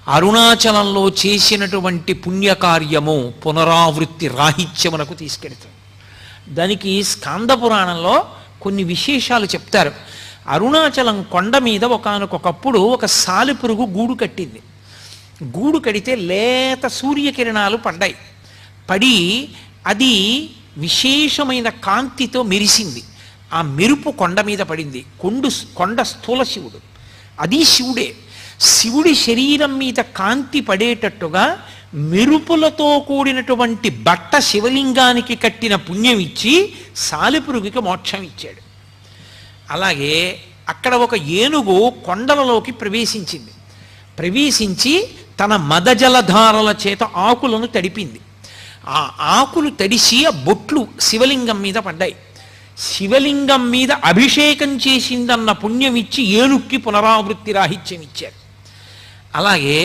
అరుణాచలంలో చేసినటువంటి పుణ్యకార్యము పునరావృత్తి రాహిత్యమునకు తీసుకెడుతుంది. దానికి స్కాంద పురాణంలో కొన్ని విశేషాలు చెప్తారు. అరుణాచలం కొండ మీద ఒకానొకప్పుడు ఒక సాలెపురుగు గూడు కట్టింది. గూడు కడితే లేత సూర్యకిరణాలు పడ్డాయి. పడి అది విశేషమైన కాంతితో మెరిసింది. ఆ మెరుపు కొండ మీద పడింది. కొండ స్థూల శివుడు, అది శివుడే. శివుడి శరీరం మీద కాంతి పడేటట్టుగా మెరుపులతో కూడినటువంటి బట్ట శివలింగానికి కట్టిన పుణ్యం ఇచ్చి సాలెపురుగుకి మోక్షం ఇచ్చాడు. అలాగే అక్కడ ఒక ఏనుగు కొండలలోకి ప్రవేశించింది. ప్రవేశించి తన మదజలధారల చేత ఆకులను తడిపింది. ఆ ఆకులు తడిసి ఆ బొట్లు శివలింగం మీద పడ్డాయి. శివలింగం మీద అభిషేకం చేసిందన్న పుణ్యం ఇచ్చి ఏనుక్కి పునరావృత్తి రాహిత్యం ఇచ్చారు. అలాగే